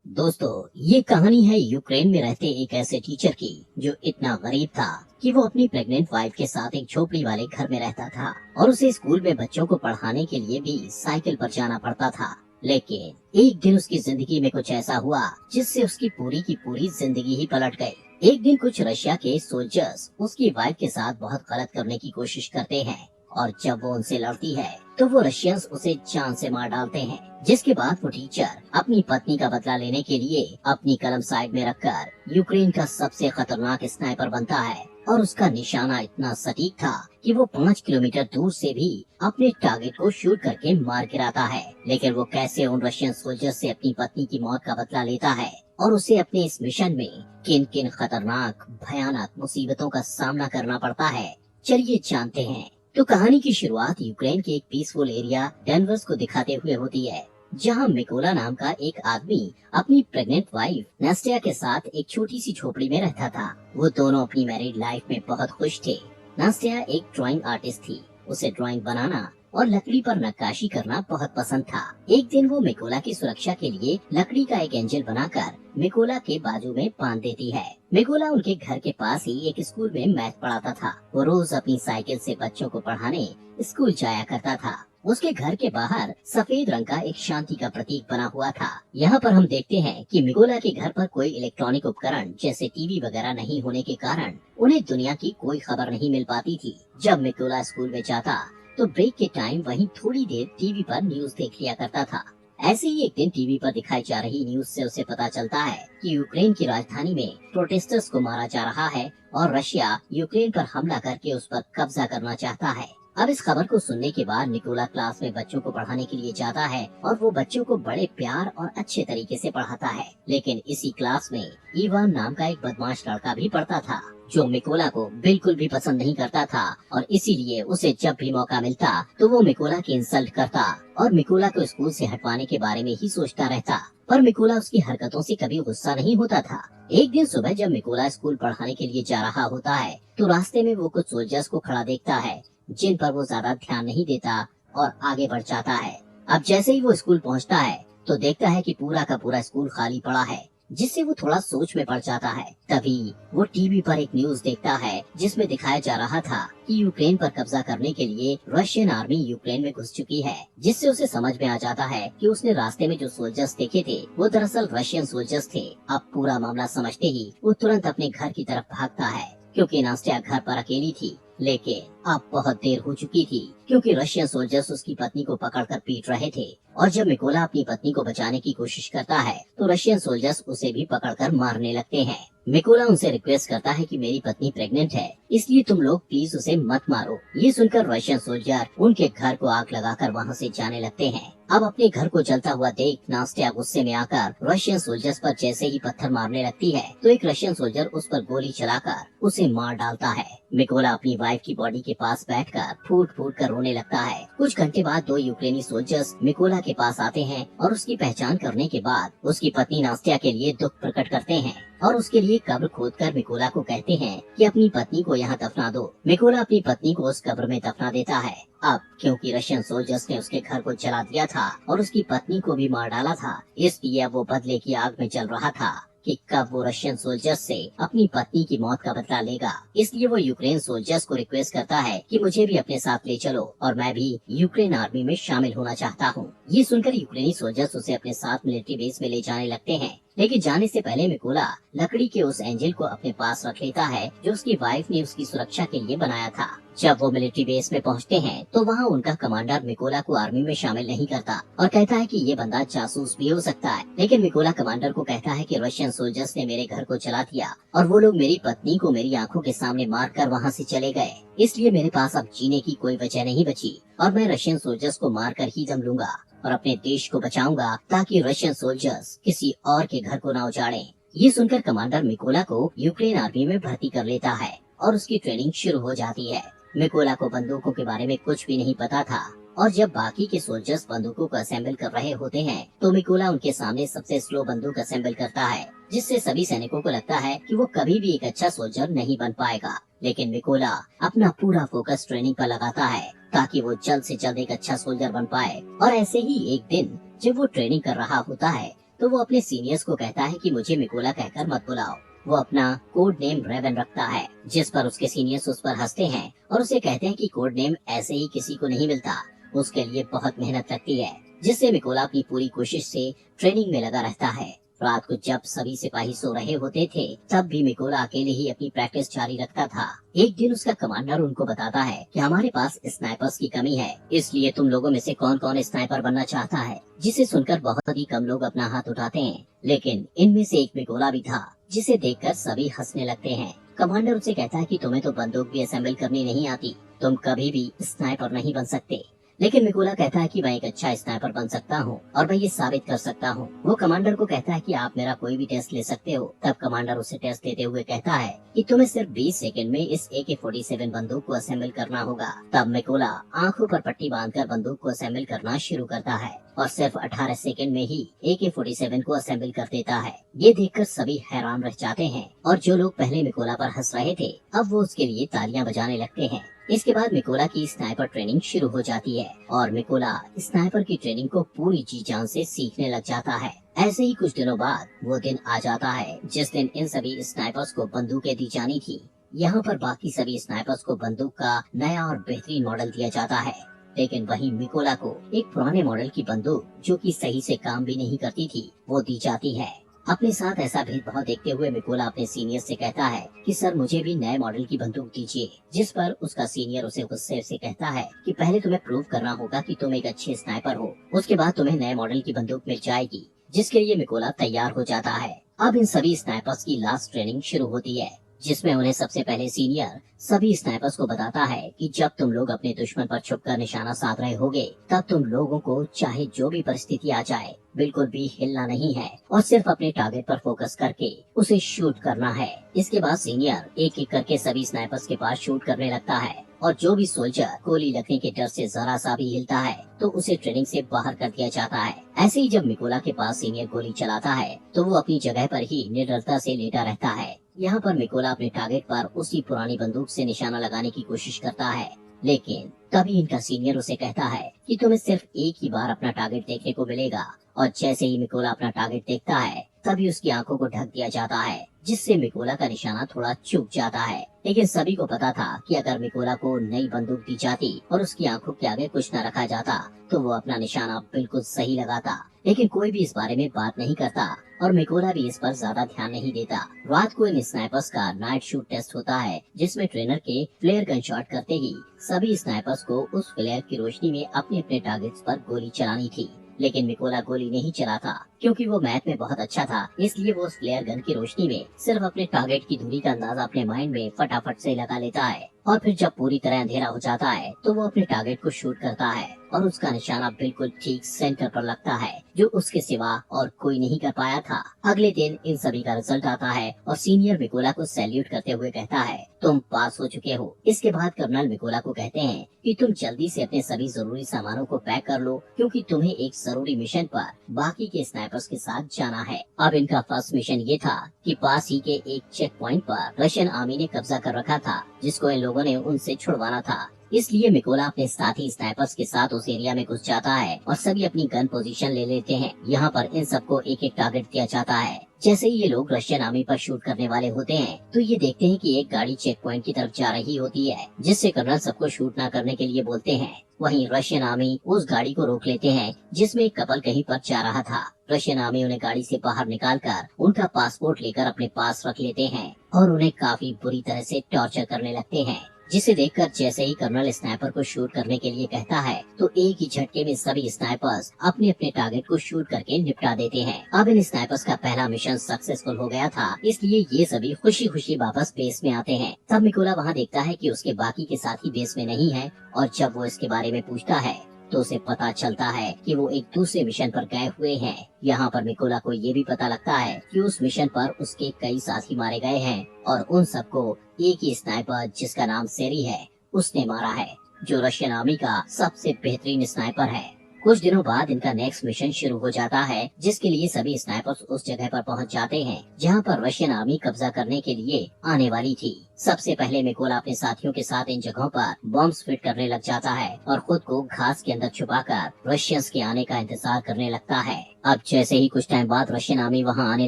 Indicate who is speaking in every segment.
Speaker 1: दोस्तों, ये कहानी है यूक्रेन में रहते एक ऐसे टीचर की जो इतना गरीब था कि वो अपनी प्रेग्नेंट वाइफ के साथ एक झोपड़ी वाले घर में रहता था और उसे स्कूल में बच्चों को पढ़ाने के लिए भी साइकिल पर जाना पड़ता था। लेकिन एक दिन उसकी जिंदगी में कुछ ऐसा हुआ जिससे उसकी पूरी की पूरी जिंदगी ही पलट गई। एक दिन कुछ रशिया के सोल्जर्स उसकी वाइफ के साथ बहुत गलत करने की कोशिश करते हैं और जब वो उनसे लड़ती है तो वो रशियंस उसे जान से मार डालते हैं। जिसके बाद वो टीचर अपनी पत्नी का बदला लेने के लिए अपनी कलम साइड में रखकर यूक्रेन का सबसे खतरनाक स्नाइपर बनता है और उसका निशाना इतना सटीक था कि वो 5 किलोमीटर दूर से भी अपने टारगेट को शूट करके मार गिराता है। लेकिन वो कैसे उन रशियन सोल्जर से अपनी पत्नी की मौत का बदला लेता है और उसे अपने इस मिशन में किन किन खतरनाक भयानक मुसीबतों का सामना करना पड़ता है, चलिए जानते हैं। तो कहानी की शुरुआत यूक्रेन के एक पीसफुल एरिया डेनवर्स को दिखाते हुए होती है, जहां मिकोला नाम का एक आदमी अपनी प्रेग्नेंट वाइफ नेस्टिया के साथ एक छोटी सी झोपड़ी में रहता था। वो दोनों अपनी मैरिड लाइफ में बहुत खुश थे। नेस्टिया एक ड्राइंग आर्टिस्ट थी। उसे ड्राइंग बनाना और लकड़ी पर नक्काशी करना बहुत पसंद था। एक दिन वो मिकोला की सुरक्षा के लिए लकड़ी का एक एंजल बनाकर मिकोला के बाजू में बांध देती है। मिकोला उनके घर के पास ही एक स्कूल में मैथ पढ़ाता था। वो रोज अपनी साइकिल से बच्चों को पढ़ाने स्कूल जाया करता था। उसके घर के बाहर सफेद रंग का एक शांति का प्रतीक बना हुआ था। यहाँ पर हम देखते हैं कि मिकोला के घर पर कोई इलेक्ट्रॉनिक उपकरण जैसे टीवी वगैरह नहीं होने के कारण उन्हें दुनिया की कोई खबर नहीं मिल पाती थी। जब मिकोला स्कूल में जाता तो ब्रेक के टाइम वहीं थोड़ी देर टीवी पर न्यूज देख लिया करता था। ऐसे ही एक दिन टीवी पर दिखाई जा रही न्यूज से उसे पता चलता है कि यूक्रेन की राजधानी में प्रोटेस्टर्स को मारा जा रहा है और रशिया यूक्रेन पर हमला करके उस पर कब्जा करना चाहता है। अब इस खबर को सुनने के बाद निकोला क्लास में बच्चों को पढ़ाने के लिए जाता है और वो बच्चों को बड़े प्यार और अच्छे तरीके से पढ़ाता है। लेकिन इसी क्लास में इवान नाम का एक बदमाश लड़का भी पढ़ता था जो मिकोला को बिल्कुल भी पसंद नहीं करता था और इसीलिए उसे जब भी मौका मिलता तो वो मिकोला की इंसल्ट करता और मिकोला को स्कूल से हटवाने के बारे में ही सोचता रहता। पर मिकोला उसकी हरकतों से कभी गुस्सा नहीं होता था। एक दिन सुबह जब मिकोला स्कूल पढ़ाने के लिए जा रहा होता है तो रास्ते में वो कुछ सोल्जर्स को खड़ा देखता है जिन पर वो ज्यादा ध्यान नहीं देता और आगे बढ़ जाता है। अब जैसे ही वो स्कूल पहुंचता है तो देखता है कि पूरा का पूरा स्कूल खाली पड़ा है, जिससे वो थोड़ा सोच में पड़ जाता है। तभी वो टीवी पर एक न्यूज देखता है जिसमें दिखाया जा रहा था कि यूक्रेन पर कब्जा करने के लिए रशियन आर्मी यूक्रेन में घुस चुकी है, जिससे उसे समझ में आ जाता है कि उसने रास्ते में जो सोल्जर्स देखे थे वो दरअसल रशियन सोल्जर्स थे। अब पूरा मामला समझते ही वो तुरंत अपने घर की तरफ भागता है क्योंकि नास्टिया घर पर अकेली थी। लेकिन अब बहुत देर हो चुकी थी क्योंकि रशियन सोल्जर्स उसकी पत्नी को पकड़कर पीट रहे थे और जब मिकोला अपनी पत्नी को बचाने की कोशिश करता है तो रशियन सोल्जर्स उसे भी पकड़कर मारने लगते हैं। मिकोला उनसे रिक्वेस्ट करता है कि मेरी पत्नी प्रेग्नेंट है, इसलिए तुम लोग प्लीज उसे मत मारो। ये सुनकर रशियन सोल्जर उनके घर को आग लगाकर वहाँ से जाने लगते हैं। अब अपने घर को जलता हुआ देख नास्टिया गुस्से में आकर रशियन सोल्जर्स पर जैसे ही पत्थर मारने लगती है तो एक रशियन सोल्जर उस पर गोली चलाकर उसे मार डालता है। मिकोला अपनी वाइफ की बॉडी के पास बैठकर फूट फूट कर रोने लगता है। कुछ घंटे बाद 2 यूक्रेनी सोल्जर्स मिकोला के पास आते हैं और उसकी पहचान करने के बाद उसकी पत्नी नास्टिया के लिए दुख प्रकट करते हैं और उसके लिए कब्र खोदकर मिकोला को कहते हैं कि अपनी पत्नी को यहाँ दफना दो। मिकोला अपनी पत्नी को उस कब्र में दफना देता है। अब क्योंकि रशियन सोल्जर्स ने उसके घर को जला दिया था और उसकी पत्नी को भी मार डाला था, इसलिए अब वो बदले की आग में जल रहा था कि कब वो रशियन सोल्जर्स से अपनी पत्नी की मौत का बदला लेगा। इसलिए वो यूक्रेन सोल्जर्स को रिक्वेस्ट करता है कि मुझे भी अपने साथ ले चलो और मैं भी यूक्रेन आर्मी में शामिल होना चाहता हूँ। ये सुनकर यूक्रेनी सोल्जर्स उसे अपने साथ मिलिट्री बेस में ले जाने लगते हैं। लेकिन जाने से पहले मिकोला लकड़ी के उस एंजल को अपने पास रख लेता है जो उसकी वाइफ ने उसकी सुरक्षा के लिए बनाया था। जब वो मिलिट्री बेस में पहुंचते हैं तो वहाँ उनका कमांडर मिकोला को आर्मी में शामिल नहीं करता और कहता है कि ये बंदा जासूस भी हो सकता है। लेकिन मिकोला कमांडर को कहता है कि रशियन सोल्जर्स ने मेरे घर को जला दिया और वो लोग मेरी पत्नी को मेरी आंखों के सामने मार कर वहाँ से चले गए, इसलिए मेरे पास अब जीने की कोई वजह नहीं बची और मैं रशियन सोल्जर्स को मार कर ही दम लूंगा और अपने देश को बचाऊंगा ताकि रशियन सोल्जर्स किसी और के घर को न उजाड़ें। ये सुनकर कमांडर मिकोला को यूक्रेन आर्मी में भर्ती कर लेता है और उसकी ट्रेनिंग शुरू हो जाती है। मिकोला को बंदूकों के बारे में कुछ भी नहीं पता था और जब बाकी के सोल्जर्स बंदूकों को असेंबल कर रहे होते हैं तो मिकोला उनके सामने सबसे स्लो बंदूक असेंबल करता है, जिससे सभी सैनिकों को लगता है कि वो कभी भी एक अच्छा सोल्जर नहीं बन पाएगा। लेकिन मिकोला अपना पूरा फोकस ट्रेनिंग पर लगाता है ताकि वो जल्द से जल्द एक अच्छा सोल्जर बन पाए। और ऐसे ही एक दिन जब वो ट्रेनिंग कर रहा होता है तो वो अपने सीनियर्स को कहता है कि मुझे मिकोला कहकर मत बुलाओ। वो अपना कोड नेम रेवन रखता है, जिस पर उसके सीनियर्स उस पर हंसते हैं और उसे कहते हैं कि कोड नेम ऐसे ही किसी को नहीं मिलता, उसके लिए बहुत मेहनत लगती है। जिससे मिकोला अपनी पूरी कोशिश से ट्रेनिंग में लगा रहता है। रात को जब सभी सिपाही सो रहे होते थे, तब भी मिकोला अकेले ही अपनी प्रैक्टिस जारी रखता था। एक दिन उसका कमांडर उनको बताता है कि हमारे पास स्नाइपर्स की कमी है, इसलिए तुम लोगों में से कौन कौन स्नाइपर बनना चाहता है। जिसे सुनकर बहुत ही कम लोग अपना हाथ उठाते हैं, लेकिन इनमें से एक मिकोला भी था, जिसे देखकर सभी हंसने लगते हैं। कमांडर उसे कहता है कि तुम्हें तो बंदूक भी असेंबल करनी नहीं आती, तुम कभी भी स्नाइपर नहीं बन सकते। लेकिन मिकोला कहता है कि मैं एक अच्छा स्नाइपर बन सकता हूँ और मैं ये साबित कर सकता हूँ। वो कमांडर को कहता है कि आप मेरा कोई भी टेस्ट ले सकते हो। तब कमांडर उसे टेस्ट देते हुए कहता है कि तुम्हें सिर्फ 20 सेकंड में इस AK-47 बंदूक को असेंबल करना होगा। तब मिकोला आंखों पर पट्टी बांधकर बंदूक को असेंबल करना शुरू करता है और सिर्फ 18 सेकंड में ही AK-47 को असेंबल कर देता है। ये देखकर सभी हैरान रह जाते हैं और जो लोग पहले मिकोला पर हंस रहे थे, अब वो उसके लिए तालियां बजाने लगते हैं। इसके बाद मिकोला की स्नाइपर ट्रेनिंग शुरू हो जाती है और मिकोला स्नाइपर की ट्रेनिंग को पूरी जी जान से सीखने लग जाता है। ऐसे ही कुछ दिनों बाद वो दिन आ जाता है जिस दिन इन सभी स्नाइपर्स को बंदूकें दी जानी थी। यहाँ पर बाकी सभी स्नाइपर्स को बंदूक का नया और बेहतरीन मॉडल दिया जाता है, लेकिन वहीं मिकोला को एक पुराने मॉडल की बंदूक, जो कि सही से काम भी नहीं करती थी, वो दी जाती है। अपने साथ ऐसा भेदभाव देखते हुए मिकोला अपने सीनियर से कहता है कि सर मुझे भी नए मॉडल की बंदूक दीजिए। जिस पर उसका सीनियर उसे गुस्से से कहता है कि पहले तुम्हें प्रूव करना होगा कि तुम एक अच्छे स्नाइपर हो, उसके बाद तुम्हें नए मॉडल की बंदूक मिल जाएगी। जिसके लिए मिकोला तैयार हो जाता है। अब इन सभी स्नाइपर्स की लास्ट ट्रेनिंग शुरू होती है, जिसमें उन्हें सबसे पहले सीनियर सभी स्नाइपर्स को बताता है कि जब तुम लोग अपने दुश्मन पर छुपकर निशाना साध रहे होगे, तब तुम लोगों को चाहे जो भी परिस्थिति आ जाए बिल्कुल भी हिलना नहीं है और सिर्फ अपने टारगेट पर फोकस करके उसे शूट करना है। इसके बाद सीनियर एक एक करके सभी स्नाइपर्स के पास शूट करने लगता है और जो भी सोल्जर गोली लगने के डर से जरा सा भी हिलता है तो उसे ट्रेनिंग से बाहर कर दिया जाता है। ऐसे ही जब मिकोला के पास सीनियर गोली चलाता है तो वो अपनी जगह पर ही निर्दयता से लेटा रहता है। यहाँ पर मिकोला अपने टारगेट पर उसी पुरानी बंदूक से निशाना लगाने की कोशिश करता है, लेकिन तभी इनका सीनियर उसे कहता है कि तुम्हें सिर्फ एक ही बार अपना टारगेट देखने को मिलेगा। और जैसे ही मिकोला अपना टारगेट देखता है, तभी उसकी आंखों को ढक दिया जाता है, जिससे मिकोला का निशाना थोड़ा चूक जाता है। लेकिन सभी को पता था कि अगर मिकोला को नई बंदूक दी जाती और उसकी आंखों के आगे कुछ न रखा जाता तो वो अपना निशाना बिल्कुल सही लगाता। लेकिन कोई भी इस बारे में बात नहीं करता और मिकोला भी इस पर ज्यादा ध्यान नहीं देता। रात को इन स्नाइपर्स का नाइट शूट टेस्ट होता है, जिसमें ट्रेनर के फ्लेयर गन शॉट करते ही सभी स्नाइपर्स को उस फ्लेयर की रोशनी में अपने अपने टारगेट्स पर गोली चलानी थी। लेकिन मिकोला गोली नहीं चलाता, क्योंकि वो मैथ में बहुत अच्छा था। इसलिए वो उस फ्लेयर गन की रोशनी में सिर्फ अपने टारगेट की दूरी का अंदाजा अपने माइंड में फटाफट से लगा लेता है और फिर जब पूरी तरह अंधेरा हो जाता है तो वो अपने टारगेट को शूट करता है और उसका निशाना बिल्कुल ठीक सेंटर पर लगता है, जो उसके सिवा और कोई नहीं कर पाया था। अगले दिन इन सभी का रिजल्ट आता है और सीनियर मिकोला को सैल्यूट करते हुए कहता है तुम पास हो चुके हो। इसके बाद कर्नल मिकोला को कहते हैं कि तुम जल्दी से अपने सभी जरूरी सामानों को पैक कर लो, क्योंकि तुम्हें एक जरूरी मिशन पर बाकी के स्नाइपर्स के साथ जाना है। अब इनका फर्स्ट मिशन ये था कि पास ही के एक चेक पॉइंट पर रशियन आर्मी ने कब्जा कर रखा था, जिसको इन लोगों ने उनसे छुड़वाना था। इसलिए मिकोला अपने साथी स्नाइपर्स के साथ उस एरिया में घुस जाता है और सभी अपनी गन पोजीशन ले लेते हैं। यहाँ पर इन सबको एक एक टारगेट दिया जाता है। जैसे ही ये लोग रशियन आर्मी पर शूट करने वाले होते हैं तो ये देखते हैं कि एक गाड़ी चेक पॉइंट की तरफ जा रही होती है, जिससे कर्नल सबको शूट न करने के लिए बोलते हैं। वहीं रशियन आर्मी उस गाड़ी को रोक लेते हैं जिसमें एक कपल कहीं पर जा रहा था। रशियन आर्मी उन्हें गाड़ी से बाहर निकालकर उनका पासपोर्ट लेकर अपने पास रख लेते हैं और उन्हें काफी बुरी तरह से टॉर्चर करने लगते हैं, जिसे देखकर जैसे ही कर्नल स्नाइपर को शूट करने के लिए कहता है तो एक ही झटके में सभी स्नाइपर्स अपने अपने टारगेट को शूट करके निपटा देते हैं। अब इन स्नाइपर्स का पहला मिशन सक्सेसफुल हो गया था, इसलिए ये सभी खुशी खुशी वापस बेस में आते हैं। तब मिकोला वहाँ देखता है कि उसके बाकी के साथी बेस में नहीं है और जब वो इसके बारे में पूछता है तो उसे पता चलता है कि वो एक दूसरे मिशन पर गए हुए हैं। यहाँ पर मिकोला को ये भी पता लगता है कि उस मिशन पर उसके कई साथी मारे गए हैं और उन सबको एक ही स्नाइपर, जिसका नाम सेरी है, उसने मारा है, जो रशियन आर्मी का सबसे बेहतरीन स्नाइपर है। कुछ दिनों बाद इनका नेक्स्ट मिशन शुरू हो जाता है, जिसके लिए सभी स्नाइपर्स उस जगह पर पहुंच जाते हैं जहां पर रशियन आर्मी कब्जा करने के लिए आने वाली थी। सबसे पहले मिकोला अपने साथियों के साथ इन जगहों पर बॉम्ब्स फिट करने लग जाता है और खुद को घास के अंदर छुपाकर रशियंस के आने का इंतजार करने लगता है। अब जैसे ही कुछ टाइम बाद रशियन आर्मी वहाँ आने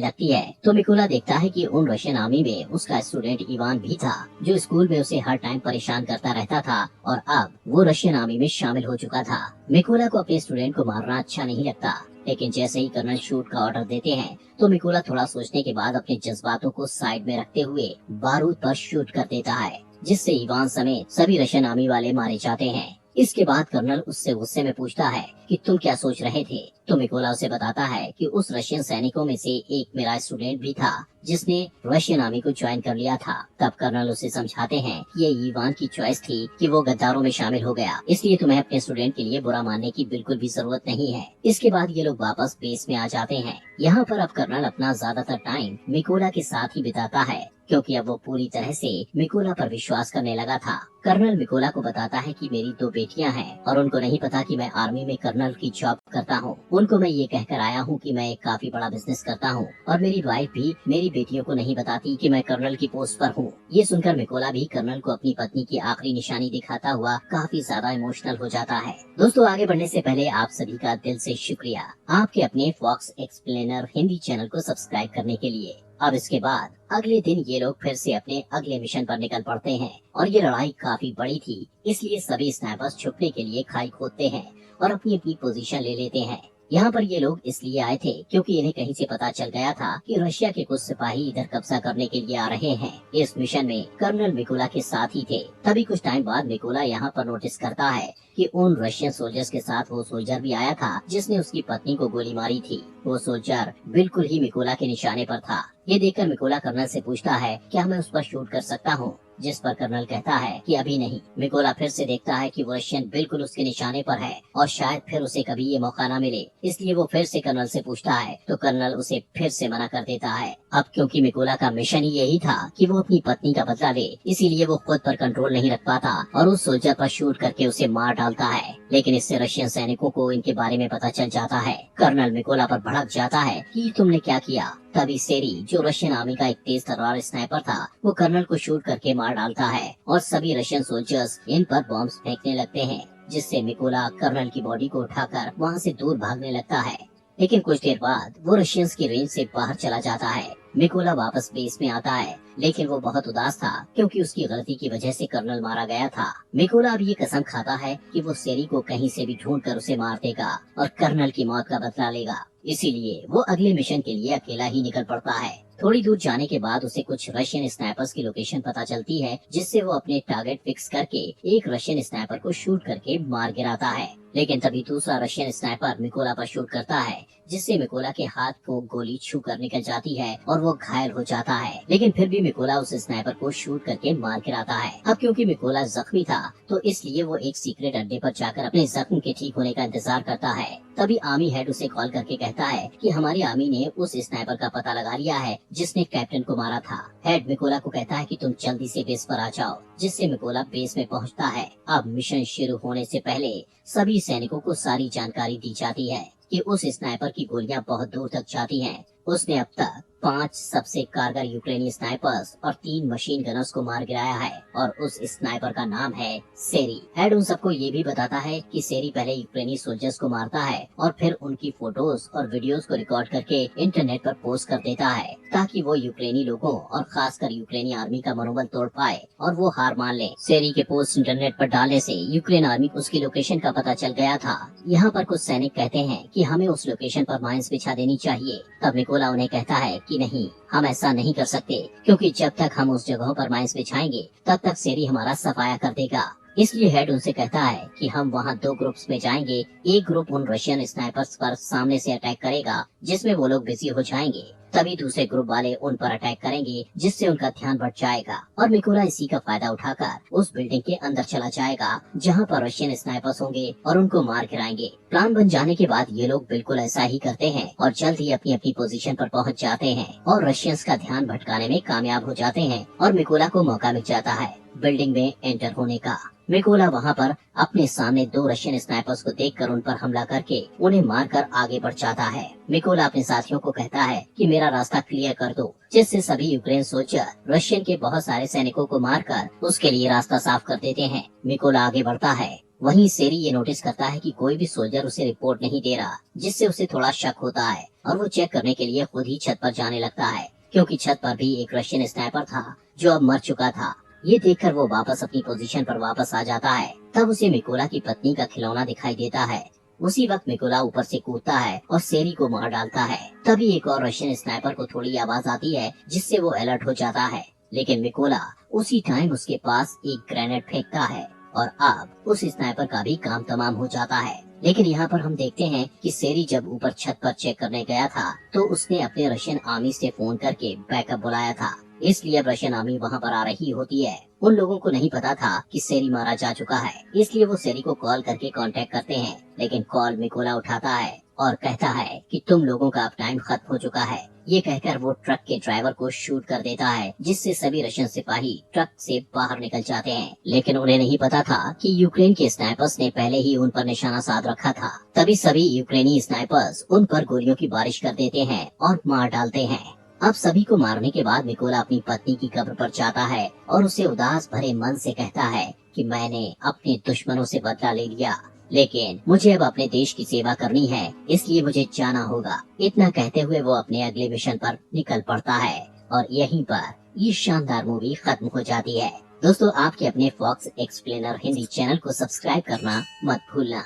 Speaker 1: लगती है तो मिकोला देखता है कि उन रशियन आर्मी में उसका स्टूडेंट इवान भी था, जो स्कूल में उसे हर टाइम परेशान करता रहता था और अब वो रशियन आर्मी में शामिल हो चुका था। मिकोला को अपने स्टूडेंट को मारना अच्छा नहीं लगता, लेकिन जैसे ही कर्नल शूट का ऑर्डर देते हैं तो मिकोला थोड़ा सोचने के बाद अपने जज्बातों को साइड में रखते हुए बारूद पर शूट कर देता है, जिससे इवान समेत सभी रशियन आर्मी वाले मारे जाते हैं। इसके बाद कर्नल उससे गुस्से में पूछता है कि तुम क्या सोच रहे थे, तो मिकोला उसे बताता है कि उस रशियन सैनिकों में से एक मेरा स्टूडेंट भी था जिसने रशियन आर्मी को ज्वाइन कर लिया था। तब कर्नल उसे समझाते हैं कि ये इवान की चॉइस थी कि वो गद्दारों में शामिल हो गया, इसलिए तुम्हें अपने स्टूडेंट के लिए बुरा मानने की बिल्कुल भी जरूरत नहीं है। इसके बाद ये लोग वापस बेस में आ जाते हैं। यहाँ पर अब कर्नल अपना ज्यादातर टाइम मिकोला के साथ ही बिताता है, क्योंकि अब वो पूरी तरह से मिकोला पर विश्वास करने लगा था। कर्नल मिकोला को बताता है कि मेरी 2 बेटियां हैं और उनको नहीं पता कि मैं आर्मी में कर्नल की जॉब करता हूँ। उनको मैं ये कहकर आया हूँ कि मैं एक काफी बड़ा बिजनेस करता हूँ और मेरी वाइफ भी मेरी बेटियों को नहीं बताती कि मैं कर्नल की पोस्ट पर हूँ। ये सुनकर मिकोला भी कर्नल को अपनी पत्नी की आखिरी निशानी दिखाता हुआ काफी ज्यादा इमोशनल हो जाता है। दोस्तों, आगे बढ़ने से पहले आप सभी का दिल से शुक्रिया आपके अपने फॉक्स एक्सप्लेनर हिंदी चैनल को सब्सक्राइब करने के लिए। अब इसके बाद अगले दिन ये लोग फिर से अपने अगले मिशन पर निकल पड़ते हैं और ये लड़ाई काफी बड़ी थी, इसलिए सभी स्नाइपर्स छुपने के लिए खाई खोदते हैं और अपनी अपनी पोजीशन ले लेते हैं। यहाँ पर ये लोग इसलिए आए थे क्योंकि इन्हें कहीं से पता चल गया था कि रशिया के कुछ सिपाही इधर कब्जा करने के लिए आ रहे हैं। इस मिशन में कर्नल मिकोला के साथ ही थे। तभी कुछ टाइम बाद मिकोला यहाँ पर नोटिस करता है कि उन रशियन सोल्जर्स के साथ वो सोल्जर भी आया था जिसने उसकी पत्नी को गोली मारी थी। वो सोल्जर बिल्कुल ही मिकोला के निशाने पर था। ये देखकर मिकोला कर्नल से पूछता है क्या मैं उस पर शूट कर सकता हूँ, जिस पर कर्नल कहता है कि अभी नहीं। मिकोला फिर से देखता है कि वो रशियन बिल्कुल उसके निशाने पर है और शायद फिर उसे कभी ये मौका न मिले, इसलिए वो फिर से कर्नल से पूछता है तो कर्नल उसे फिर से मना कर देता है। अब क्योंकि मिकोला का मिशन ही यही था कि वो अपनी पत्नी का बदला ले, इसीलिए वो खुद पर कंट्रोल नहीं रख पाता और उस सोल्जर पर शूट करके उसे मार डालता है। लेकिन इससे रशियन सैनिकों को इनके बारे में पता चल जाता है। कर्नल मिकोला पर भड़क जाता है कि तुमने क्या किया। तभी सेरी, जो रशियन आर्मी का एक तेज तर्रार स्नाइपर था, वो कर्नल को शूट करके मार डालता है और सभी रशियन सोल्जर्स इन पर बॉम्ब्स फेंकने लगते हैं, जिससे मिकोला कर्नल की बॉडी को उठाकर वहाँ से दूर भागने लगता है। लेकिन कुछ देर बाद वो रशियंस की रेंज से बाहर चला जाता है। मिकोला वापस बेस में आता है, लेकिन वो बहुत उदास था क्योंकि उसकी गलती की वजह से कर्नल मारा गया था। मिकोला अब ये कसम खाता है कि वो सेरी को कहीं से भी ढूंढकर उसे मार देगा और कर्नल की मौत का बदला लेगा। इसीलिए वो अगले मिशन के लिए अकेला ही निकल पड़ता है। थोड़ी दूर जाने के बाद उसे कुछ रशियन स्नाइपर्स की लोकेशन पता चलती है, जिससे वो अपने टारगेट फिक्स करके एक रशियन स्नाइपर को शूट करके मार गिराता है। लेकिन तभी दूसरा रशियन स्नाइपर मिकोला पर शूट करता है, जिससे मिकोला के हाथ को गोली छू कर निकल जाती है और वो घायल हो जाता है। लेकिन फिर भी मिकोला उस स्नाइपर को शूट करके मार गिराता है। अब क्योंकि मिकोला जख्मी था तो इसलिए वो एक सीक्रेट अड्डे पर जाकर अपने जख्म के ठीक होने का इंतजार करता है। तभी आर्मी हेड उसे कॉल करके कहता है कि हमारी आर्मी ने उस स्नाइपर का पता लगा लिया है जिसने कैप्टन को मारा था। हेड मिकोला को कहता है कि तुम जल्दी से बेस पर आ जाओ, जिससे मिकोला बेस में पहुंचता है। अब मिशन शुरू होने से पहले सभी सैनिकों को सारी जानकारी दी जाती है कि उस स्नाइपर की गोलियां बहुत दूर तक जाती हैं। उसने अब तक 5 सबसे कारगर यूक्रेनी स्नाइपर्स और 3 मशीन गनर्स को मार गिराया है और उस स्नाइपर का नाम है सेरी। हेड उन सबको ये भी बताता है कि सेरी पहले यूक्रेनी सोल्जर्स को मारता है और फिर उनकी फोटोज और वीडियोस को रिकॉर्ड करके इंटरनेट पर पोस्ट कर देता है, ताकि वो यूक्रेनी लोगों और खासकर यूक्रेनी आर्मी का मनोबल तोड़ पाए और वो हार मान ले। सेरी के पोस्ट इंटरनेट पर डालने से यूक्रेन आर्मी को उसकी लोकेशन का पता चल गया था। यहाँ पर कुछ सैनिक कहते हैं कि हमें उस लोकेशन पर माइंस बिछा देनी चाहिए। तब मिकोला उन्हें कहता है कि नहीं, हम ऐसा नहीं कर सकते, क्योंकि जब तक हम उस जगहों पर माइंस बिछाएंगे तब तक सेरी हमारा सफाया कर देगा। इसलिए हेड उनसे कहता है कि हम वहाँ 2 ग्रुप्स में जाएंगे। एक ग्रुप उन रशियन स्नाइपर्स पर सामने से अटैक करेगा, जिसमें वो लोग बिजी हो जाएंगे। तभी दूसरे ग्रुप वाले उन पर अटैक करेंगे, जिससे उनका ध्यान बढ़ जाएगा और मिकोला इसी का फायदा उठाकर उस बिल्डिंग के अंदर चला जाएगा जहाँ पर रशियन स्नाइपर्स होंगे और उनको मार गिराएंगे। प्लान बन जाने के बाद ये लोग बिल्कुल ऐसा ही करते हैं और जल्द ही अपनी अपनी पोजीशन पर पहुँच जाते हैं और रशियंस का ध्यान भटकाने में कामयाब हो जाते हैं और मिकोला को मौका मिल जाता है बिल्डिंग में एंटर होने का। मिकोला वहाँ पर अपने सामने 2 रशियन स्नाइपर्स को देखकर उन पर हमला करके उन्हें मारकर आगे बढ़ जाता है। मिकोला अपने साथियों को कहता है कि मेरा रास्ता क्लियर कर दो, जिससे सभी यूक्रेन सोल्जर रशियन के बहुत सारे सैनिकों को मारकर उसके लिए रास्ता साफ कर देते हैं। मिकोला आगे बढ़ता है। वहीं सेरी ये नोटिस करता है कि कोई भी सोल्जर उसे रिपोर्ट नहीं दे रहा, जिससे उसे थोड़ा शक होता है और वो चेक करने के लिए खुद ही छत पर जाने लगता है, क्योंकि छत पर भी एक रशियन स्नाइपर था जो अब मर चुका था। ये देखकर वो वापस अपनी पोजीशन पर वापस आ जाता है। तब उसे मिकोला की पत्नी का खिलौना दिखाई देता है। उसी वक्त मिकोला ऊपर से कूदता है और सेरी को मार डालता है। तभी एक और रशियन स्नाइपर को थोड़ी आवाज आती है, जिससे वो अलर्ट हो जाता है। लेकिन मिकोला उसी टाइम उसके पास एक ग्रेनेड फेंकता है और अब उस स्नाइपर का भी काम तमाम हो जाता है। लेकिन यहाँ पर हम देखते हैं कि सेरी जब ऊपर छत पर चेक करने गया था तो उसने अपने रशियन आर्मी से फोन करके बैकअप बुलाया था, इसलिए अब रशियन आर्मी वहाँ पर आ रही होती है। उन लोगों को नहीं पता था कि सेरी मारा जा चुका है, इसलिए वो सेरी को कॉल करके कांटेक्ट करते हैं। लेकिन कॉल मिकोला उठाता है और कहता है कि तुम लोगों का अब टाइम खत्म हो चुका है। ये कहकर वो ट्रक के ड्राइवर को शूट कर देता है, जिससे सभी रशियन सिपाही ट्रक से बाहर निकल जाते हैं। लेकिन उन्हें नहीं पता था कि यूक्रेन के स्नाइपर्स ने पहले ही उन पर निशाना साध रखा था। तभी सभी यूक्रेनी स्नाइपर्स उन पर गोलियों की बारिश कर देते हैं और मार डालते हैं। अब सभी को मारने के बाद मिकोला अपनी पत्नी की कब्र पर जाता है और उसे उदास भरे मन से कहता है कि मैंने अपने दुश्मनों से बदला ले लिया, लेकिन मुझे अब अपने देश की सेवा करनी है, इसलिए मुझे जाना होगा। इतना कहते हुए वो अपने अगले मिशन पर निकल पड़ता है और यहीं पर ये शानदार मूवी खत्म हो जाती है। दोस्तों, आपके अपने फॉक्स एक्सप्लेनर हिंदी चैनल को सब्सक्राइब करना मत भूलना।